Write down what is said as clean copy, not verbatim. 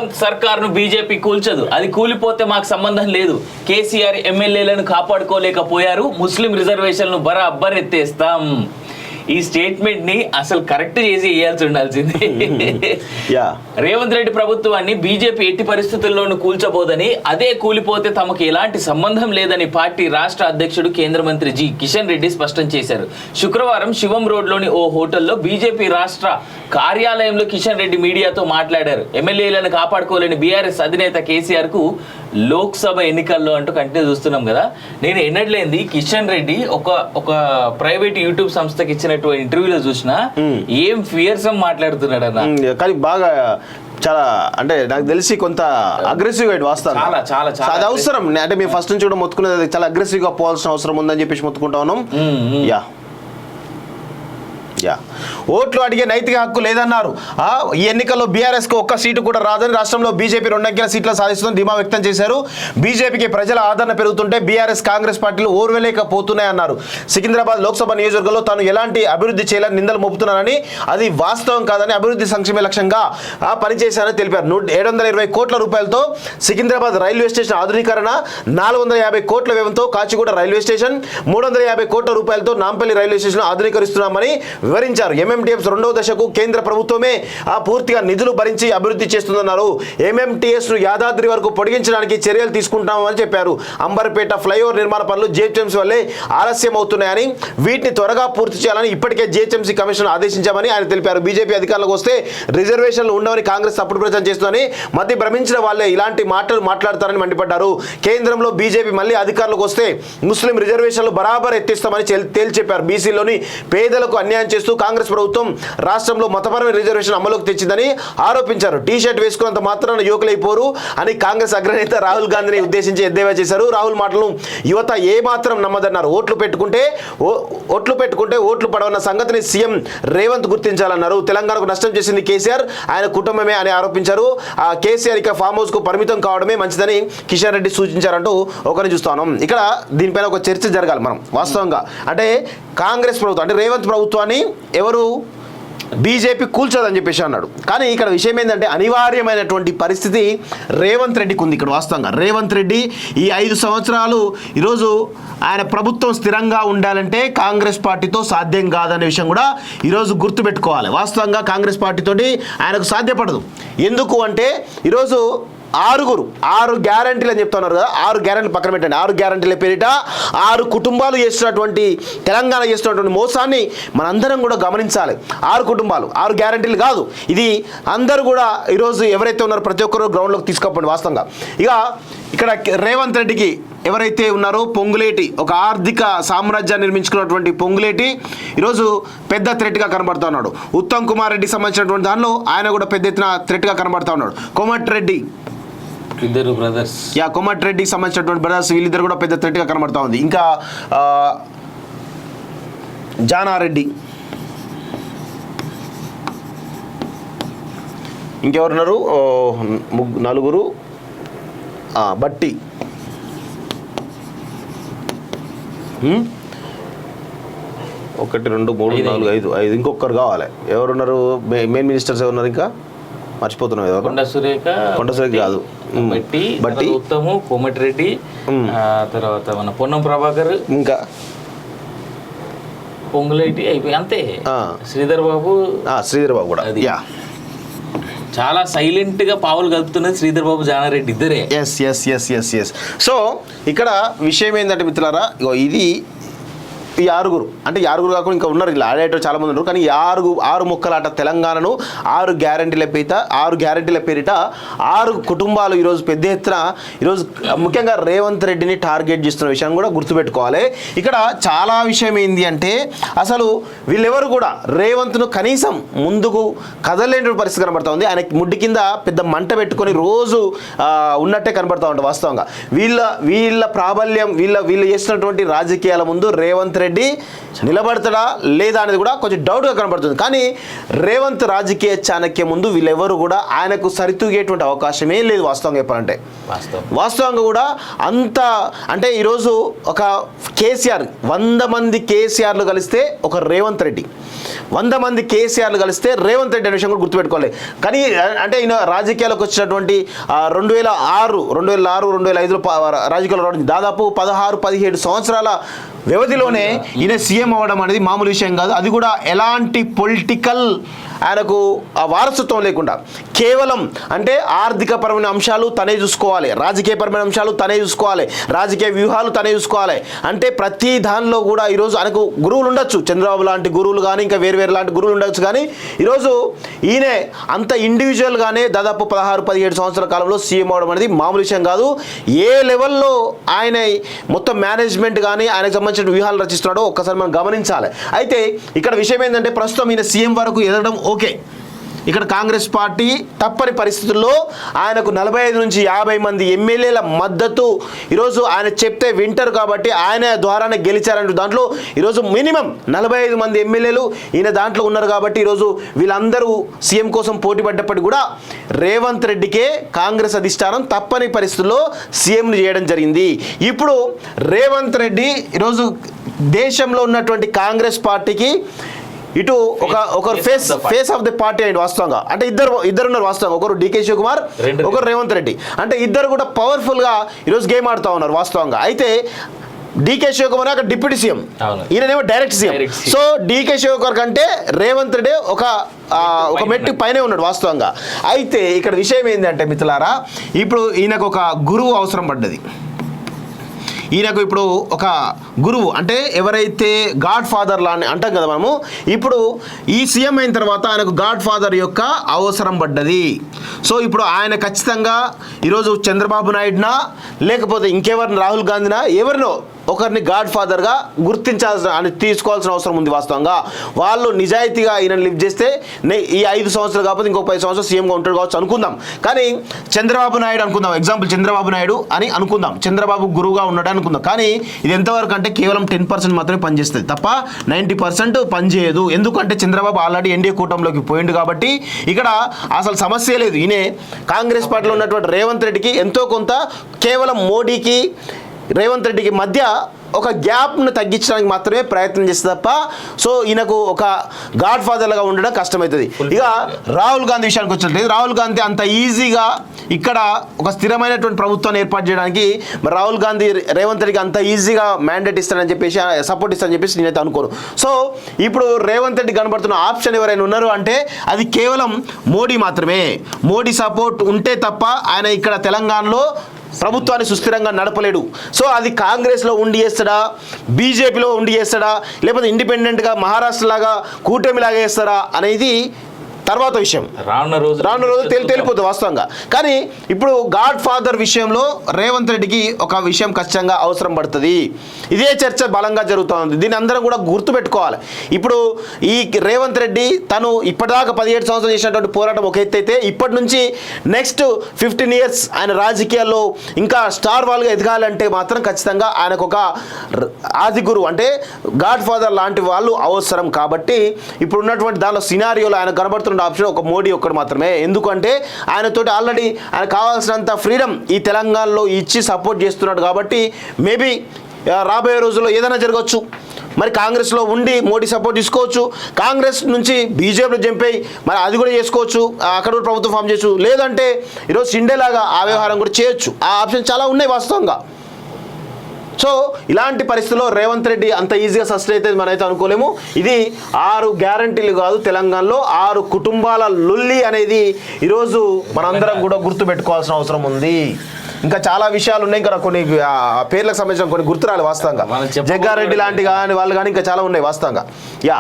Revanth సర్కార్ను BJP కూల్చదు, అది కూలిపోతే మాకు సంబంధం లేదు. కేసీఆర్ ఎమ్మెల్యేలను కాపాడుకోలేకపోయారు, ముస్లిం రిజర్వేషన్లను బరాబర్ ఎత్తేస్తాం. ఈ స్టేట్మెంట్ ని అసలు కరెక్ట్ చేసి వేయాల్సి ఉండాల్సింది. రేవంత్ రెడ్డి ప్రభుత్వాన్ని బీజేపీ ఎట్టి పరిస్థితుల్లోనూ కూల్చబోదని, అదే కూలిపోతే తమకు ఎలాంటి సంబంధం లేదని పార్టీ రాష్ట్ర అధ్యక్షుడు కేంద్ర మంత్రి జి కిషన్ రెడ్డి స్పష్టం చేశారు. శుక్రవారం శివం రోడ్లోని ఓ హోటల్లో బీజేపీ రాష్ట్ర కార్యాలయంలో కిషన్ రెడ్డి మీడియాతో మాట్లాడారు. ఎమ్మెల్యేలను కాపాడుకోలేని బీఆర్ఎస్ అధినేత కేసీఆర్ కు లోక్సభ ఎన్నికల్లో అంటూ కంటిన్యూ చూస్తున్నాం కదా. నేను ఎన్నట్లేంది కిషన్ రెడ్డి ఒక ప్రైవేట్ యూట్యూబ్ సంస్థకి ఇచ్చినటువంటి ఇంటర్వ్యూలో చూసినా ఏం ఫియర్సమ్ మాట్లాడుతున్నాడు అన్న. కానీ బాగా చాలా అంటే నాకు తెలిసి కొంత అగ్రెసివ్ గా వాస్తవం అది అవసరం. అంటే మేము ఫస్ట్ నుంచి కూడా మొత్తుకునేది చాలా అగ్రెసివ్ గా పోవాల్సిన అవసరం ఉందని చెప్పేసి మొత్తుకుంటా ఉన్నాం. ఓట్లు అడిగే నైతిక హక్కు లేదన్నారు. ఈ ఎన్నికల్లో బీఆర్ఎస్ కు ఒక్క సీటు కూడా రాదని, రాష్ట్రంలో బీజేపీ 2 అంకెల సీట్ల సాధిస్తుందని ధీమా వ్యక్తం చేశారు. బీజేపీకి ప్రజల ఆదరణ పెరుగుతుంటే బీఆర్ఎస్ కాంగ్రెస్ పార్టీలు ఓర్వలేకపోతున్నాయన్నారు. సికింద్రాబాద్ లోక్సభ నియోజకవర్గంలో తాను ఎలాంటి అభివృద్ధి చేయాలని నిందలు మోపుతున్నానని, అది వాస్తవం కాదని, అభివృద్ధి సంక్షేమ లక్ష్యంగా పనిచేశారని తెలిపారు. 720 కోట్ల రూపాయలతో సికింద్రాబాద్ రైల్వే స్టేషన్ ఆధునీకరణ, 450 కోట్ల వ్యయంతో కాచిగూడ రైల్వే స్టేషన్, 350 కోట్ల రూపాయలతో నాంపల్లి రైల్వే స్టేషన్ ఆధునీకరిస్తున్నామని వివరించారు. ఎంఎంటీఎస్ 2వ దశకు కేంద్ర ప్రభుత్వమే పూర్తిగా నిధులు భరించి అభివృద్ధి చేస్తుందన్నారు. ఎంఎంటీఎస్ ను యాదాద్రి వరకు పొడిగించడానికి చర్యలు తీసుకుంటామని చెప్పారు. అంబర్పేట ఫ్లైఓవర్ నిర్మాణ పనులు జిహెచ్ఎంసీ వల్లే ఆలస్యం అవుతున్నాయని, వీటిని త్వరగా పూర్తి చేయాలని ఇప్పటికే జిహెచ్ఎంసీ కమిషన్ ఆదేశించామని ఆయన తెలిపారు. బీజేపీ అధికారంలోకి వస్తే రిజర్వేషన్లు ఉండవని కాంగ్రెస్ తప్పుడు ప్రచారం చేస్తుందని, మధ్య భ్రమించిన వాళ్లే ఇలాంటి మాటలు మాట్లాడతారని మండిపడ్డారు. కేంద్రంలో బీజేపీ మళ్ళీ అధికారంలోకి వస్తే ముస్లిం రిజర్వేషన్లు బరాబర్ ఎత్తిస్తామని తేల్చి చెప్పారు. బీసీలోని పేదలకు అన్యాయం చేస్తూ కాంగ్రెస్ ప్రభుత్వం రాష్ట్రంలో మతపరమైన రిజర్వేషన్ అమలుకు తెచ్చిందని ఆరోపించారు. టీ షర్ట్ వేసుకున్నంత మాత్రాన యువకులైపోరు అని కాంగ్రెస్ అగ్రనేత రాహుల్ గాంధీని ఉద్దేశించి ఎద్దేవా చేశారు. రాహుల్ మాటలను యువత ఏమాత్రం నమ్మదన్నారు. ఓట్లు పెట్టుకుంటే ఓట్లు పడవన్న సంగతిని సీఎం రేవంత్ గుర్తించాలన్నారు. తెలంగాణకు నష్టం చేసింది కేసీఆర్, ఆయన కుటుంబమే అని ఆరోపించారు. కేసీఆర్ ఇక ఫామ్ హౌస్ కు పరిమితం కావడమే మంచిదని కిషన్ రెడ్డి సూచించారంటూ ఒకరిని చూస్తాను. ఇక్కడ దీనిపైన ఒక చర్చ జరగాలి మనం వాస్తవంగా. అంటే కాంగ్రెస్ ప్రభుత్వం అంటే రేవంత్ ప్రభుత్వాన్ని ఎవరు బీజేపీ కూల్చోదని చెప్పేసి అన్నాడు. కానీ ఇక్కడ విషయం ఏంటంటే అనివార్యమైనటువంటి పరిస్థితి రేవంత్ రెడ్డికి ఉంది. ఇక్కడ వాస్తవంగా రేవంత్ రెడ్డి ఈ 5 సంవత్సరాలు ఈరోజు ఆయన ప్రభుత్వం స్థిరంగా ఉండాలంటే కాంగ్రెస్ పార్టీతో సాధ్యం కాదనే విషయం కూడా ఈరోజు గుర్తుపెట్టుకోవాలి. వాస్తవంగా కాంగ్రెస్ పార్టీతోటి ఆయనకు సాధ్యపడదు. ఎందుకు అంటే ఈరోజు 6 గ్యారంటీలు అని చెప్తున్నారు కదా. 6 గ్యారంటీలు పక్కన పెట్టండి. 6 గ్యారంటీల పేరిట 6 కుటుంబాలు చేస్తున్నటువంటి, తెలంగాణ చేస్తున్నటువంటి మోసాన్ని మనందరం కూడా గమనించాలి. 6 కుటుంబాలు 6 గ్యారంటీలు కాదు. ఇది అందరూ కూడా ఈరోజు ఎవరైతే ఉన్నారో ప్రతి ఒక్కరు గ్రౌండ్లోకి తీసుకోకండి. వాస్తవంగా ఇక్కడ రేవంత్ రెడ్డికి ఎవరైతే ఉన్నారో పొంగులేటి, ఒక ఆర్థిక సామ్రాజ్యాన్ని నిర్మించుకున్నటువంటి పొంగులేటి ఈరోజు పెద్ద థ్రెట్గా కనబడుతూ ఉన్నాడు. ఉత్తమ్ కుమార్ రెడ్డికి సంబంధించినటువంటి దానిలో ఆయన కూడా పెద్ద ఎత్తున థ్రెట్గా కనబడుతూ ఉన్నాడు. కోమటిరెడ్డి కోమటిరెడ్డికి సంబంధించినటువంటి బ్రదర్స్ వీళ్ళిద్దరు కూడా పెద్ద థ్రెట్గా కనబడుతూ ఉంది. ఇంకా జానారెడ్డి, ఇంకెవరున్నారు, 4 బట్టి, 1 2 3 4 5 ఇంకొకరు కావాలి. ఎవరున్నారు మెయిన్ మినిస్టర్స్ ఎవరున్నారు? ఇంకా మర్చిపోతున్నాం. కొండ సురేఖ కాదు, బట్టి, ఉత్తము, కోమటిరెడ్డి, తర్వాత మన పొన్నం ప్రభాకర్, ఇంకా పొంగులేటి అయిపోయి అంతే. శ్రీధర్ బాబు కూడా చాలా సైలెంట్ గా పావులు కలుపుతున్నది శ్రీధర్ బాబు, జానారెడ్డి ఇద్దరే. ఎస్. సో ఇక్కడ విషయం ఏంటంటే మిత్రులారా, ఇది ఈ 6 అంటే 6 కాకుండా ఇంకా ఉన్నారు, ఇలా ఆడేటో చాలా మంది ఉన్నారు. కానీ 6 ముక్కలాట తెలంగాణను 6 గ్యారంటీల పేరిట 6 కుటుంబాలు ఈరోజు పెద్ద ఎత్తున ఈరోజు ముఖ్యంగా రేవంత్ రెడ్డిని టార్గెట్ చేస్తున్న విషయం కూడా గుర్తుపెట్టుకోవాలి. ఇక్కడ చాలా విషయం ఏంది అంటే అసలు వీళ్ళెవరు కూడా రేవంత్ను కనీసం ముందుకు కదలేని పరిస్థితి కనబడతా ఉంది. ఆయన ముడ్డి కింద పెద్ద మంట పెట్టుకొని రోజు ఉన్నట్టే కనబడతా ఉంటుంది. వాస్తవంగా వీళ్ళ ప్రాబల్యం, వీళ్ళు చేస్తున్నటువంటి రాజకీయాల ముందు రేవంత్ రెడ్డి నిలబడతాడా లేదా అనేది కూడా కొంచెం డౌట్గా కనబడుతుంది. కానీ రేవంత్ రాజకీయ చాణక్య ముందు వీళ్ళెవరు కూడా ఆయనకు సరితూగేటువంటి అవకాశమే లేదు వాస్తవంగా చెప్పాలంటే. వాస్తవంగా కూడా అంత అంటే ఈరోజు ఒక కేసీఆర్ 100 మంది కేసీఆర్లు కలిస్తే ఒక రేవంత్ రెడ్డి, 100 మంది కేసీఆర్లు కలిస్తే రేవంత్ రెడ్డి అనే విషయం కూడా గుర్తుపెట్టుకోవాలి. కానీ అంటే ఈయన రాజకీయాలకు వచ్చినటువంటి 2006, 2005లో రాజకీయాలు రావడం దాదాపు 16-17 సంవత్సరాల వ్యవధిలోనే ఈయన సీఎం అవ్వడం అనేది మామూలు విషయం కాదు. అది కూడా ఎలాంటి పొలిటికల్ ఆయనకు ఆ వారసత్వం లేకుండా కేవలం అంటే ఆర్థికపరమైన అంశాలు తనే చూసుకోవాలి, రాజకీయపరమైన అంశాలు తనే చూసుకోవాలి, రాజకీయ వ్యూహాలు తనే చూసుకోవాలి. అంటే ప్రతి దానిలో కూడా ఈరోజు ఆయనకు గురువులు ఉండొచ్చు, చంద్రబాబు లాంటి గురువులు కానీ ఇంకా వేరు లాంటి గురువులు ఉండొచ్చు. కానీ ఈరోజు ఈయనే అంత ఇండివిజువల్గానే దాదాపు 16-17 సంవత్సరాల కాలంలో సీఎం అవడం అనేది మామూలు విషయం కాదు. ఏ లెవెల్లో ఆయన మొత్తం మేనేజ్మెంట్ కానీ ఆయనకు సంబంధించిన వ్యూహాలు రచిస్తున్నాడో ఒక్కసారి మనం గమనించాలి. అయితే ఇక్కడ విషయం ఏంటంటే ప్రస్తుతం ఈయన సీఎం వరకు ఎదగడం ఓకే. ఇక్కడ కాంగ్రెస్ పార్టీ తప్పని పరిస్థితుల్లో ఆయనకు 45 నుంచి 50 మంది ఎమ్మెల్యేల మద్దతు ఈరోజు ఆయన చెప్తే వింటారు కాబట్టి ఆయన ద్వారానే గెలిచారంటూ దాంట్లో ఈరోజు మినిమం 45 మంది ఎమ్మెల్యేలు ఈయన దాంట్లో ఉన్నారు కాబట్టి ఈరోజు వీళ్ళందరూ సీఎం కోసం పోటీ పడ్డప్పటికీ కూడా రేవంత్ రెడ్డికే కాంగ్రెస్ అధిష్టానం తప్పని పరిస్థితుల్లో సీఎంను చేయడం జరిగింది. ఇప్పుడు రేవంత్ రెడ్డి ఈరోజు దేశంలో ఉన్నటువంటి కాంగ్రెస్ పార్టీకి ఇటు ఒక ఫేస్ ఆఫ్ ది పార్టీ అండి వాస్తవంగా. అంటే ఇద్దరు ఉన్నారు వాస్తవంగా, ఒకరు డికే శివకుమార్, ఒకరు రేవంత్ రెడ్డి. అంటే ఇద్దరు కూడా పవర్ఫుల్గా ఈరోజు గేమ్ ఆడుతూ ఉన్నారు వాస్తవంగా. అయితే డికే శివకుమార్ అక్కడ డిప్యూటీ సీఎం, ఈయనేమో direct CM. So DK Shivakumar కంటే రేవంత్ రెడ్డి ఒక మెట్టు పైనే ఉన్నాడు వాస్తవంగా. అయితే ఇక్కడ విషయం ఏంటంటే మిత్రులారా, ఇప్పుడు ఈయనకు ఒక గురువు అవసరం పడ్డది. ఈయనకు ఇప్పుడు ఒక గురువు అంటే ఎవరైతే గాడ్ ఫాదర్ లా అని అంటాం కదా మనము, ఇప్పుడు ఈ సీఎం అయిన తర్వాత ఆయనకు గాడ్ ఫాదర్ యొక్క అవసరం పడ్డది. సో ఇప్పుడు ఆయన ఖచ్చితంగా ఈరోజు చంద్రబాబు నాయుడునా లేకపోతే ఇంకెవరిని రాహుల్ గాంధీనా ఎవరినో ఒకరిని గాడ్ ఫాదర్గా గుర్తించాల్సిన అని తీసుకోవాల్సిన అవసరం ఉంది వాస్తవంగా. వాళ్ళు నిజాయితీగా ఈయన లిఫ్ట్ చేస్తే ఈ 5 సంవత్సరాలు కాకపోతే ఇంకొక 10 సంవత్సరాలు సీఎంగా ఉంటాడు కావచ్చు అనుకుందాం. కానీ చంద్రబాబు నాయుడు అనుకుందాం, ఎగ్జాంపుల్ చంద్రబాబు నాయుడు అని అనుకుందాం, చంద్రబాబు గురువుగా ఉన్నాడు అనుకుందాం. కానీ ఇది ఎంతవరకు అంటే కేవలం 10% మాత్రమే పనిచేస్తుంది తప్ప 90% పనిచేయదు. ఎందుకంటే చంద్రబాబు ఆల్రెడీ ఎన్డీఏ కూటమిలోకి పోయిండు కాబట్టి ఇక్కడ అసలు సమస్య లేదు. ఈయనే కాంగ్రెస్ పార్టీలో ఉన్నటువంటి రేవంత్ రెడ్డికి ఎంతో కొంత కేవలం మోడీకి రేవంత్ రెడ్డికి మధ్య ఒక గ్యాప్ను తగ్గించడానికి మాత్రమే ప్రయత్నం చేస్తే తప్ప సో ఈయనకు ఒక గాడ్ ఫాదర్గా ఉండడం కష్టమవుతుంది. ఇక రాహుల్ గాంధీ విషయానికి వచ్చినట్లయితే రాహుల్ గాంధీ అంత ఈజీగా ఇక్కడ ఒక స్థిరమైనటువంటి ప్రభుత్వాన్ని ఏర్పాటు చేయడానికి రాహుల్ గాంధీ రేవంత్ రెడ్డికి అంత ఈజీగా మ్యాండేట్ ఇస్తానని చెప్పేసి సపోర్ట్ ఇస్తానని చెప్పేసి నేనైతే అనుకోను. సో ఇప్పుడు రేవంత్ రెడ్డి కనబడుతున్న ఆప్షన్ ఎవరైనా ఉన్నారు అంటే అది కేవలం మోడీ మాత్రమే. మోడీ సపోర్ట్ ఉంటే తప్ప ఆయన ఇక్కడ తెలంగాణలో ప్రభుత్వాన్ని సుస్థిరంగా నడపలేడు. సో అది కాంగ్రెస్లో ఉండి చేస్తాడా, బీజేపీలో ఉండి చేస్తాడా, లేకపోతే ఇండిపెండెంట్గా మహారాష్ట్ర లాగా కూటమిలాగా చేస్తాడా అనేది తర్వాత విషయం, రానున్న రోజు తెలిపోతుంది వాస్తవంగా. కానీ ఇప్పుడు గాడ్ ఫాదర్ విషయంలో రేవంత్ రెడ్డికి ఒక విషయం ఖచ్చితంగా అవసరం పడుతుంది. ఇదే చర్చ బలంగా జరుగుతూ ఉంది. దీన్ని అందరం కూడా గుర్తుపెట్టుకోవాలి. ఇప్పుడు ఈ రేవంత్ రెడ్డి తను ఇప్పటిదాకా 17 సంవత్సరాలు చేసినటువంటి పోరాటం ఒక ఎత్తు అయితే ఇప్పటి నుంచి నెక్స్ట్ 15 years ఆయన రాజకీయాల్లో ఇంకా స్టార్ వాల్గా ఎదగాలంటే మాత్రం ఖచ్చితంగా ఆయనకు ఒక ఆది గురువు అంటే గాడ్ ఫాదర్ లాంటి వాళ్ళు అవసరం. కాబట్టి ఇప్పుడు ఉన్నటువంటి దానిలో సినారియోలో ఆయన కనబడుతున్న ఆప్షన్ ఒక మోడీ ఒక్కడు మాత్రమే. ఎందుకంటే ఆయనతోటి ఆల్రెడీ ఆయన కావాల్సినంత ఫ్రీడమ్ ఈ తెలంగాణలో ఇచ్చి సపోర్ట్ చేస్తున్నాడు కాబట్టి మేబీ రాబోయే రోజుల్లో ఏదైనా జరగవచ్చు. మరి కాంగ్రెస్లో ఉండి మోడీ సపోర్ట్ తీసుకోవచ్చు, కాంగ్రెస్ నుంచి బీజేపీలో జంప్ అయ్యి మరి అది కూడా చేసుకోవచ్చు, అక్కడ కూడా ప్రభుత్వం ఫామ్ చేయొచ్చు, లేదంటే ఈరోజు సిండేలాగా ఆ వ్యవహారం కూడా చేయొచ్చు. ఆ ఆప్షన్ చాలా ఉన్నాయి వాస్తవంగా. సో ఇలాంటి పరిస్థితుల్లో రేవంత్ రెడ్డి అంత ఈజీగా సస్టైన్ అవుతుంది మనమైతే అనుకోలేము. ఇది 6 గ్యారంటీలు కాదు, తెలంగాణలో 6 కుటుంబాల లొల్లి అనేది ఈరోజు మనందరం కూడా గుర్తుపెట్టుకోవాల్సిన అవసరం ఉంది. ఇంకా చాలా విషయాలు ఉన్నాయి, ఇంకా కొన్ని పేర్లకు సంబంధించిన కొన్ని గుర్తురాలి వాస్తవంగా. జగ్గారెడ్డి లాంటి కానీ వాళ్ళు కానీ ఇంకా చాలా ఉన్నాయి వాస్తవంగా. యా.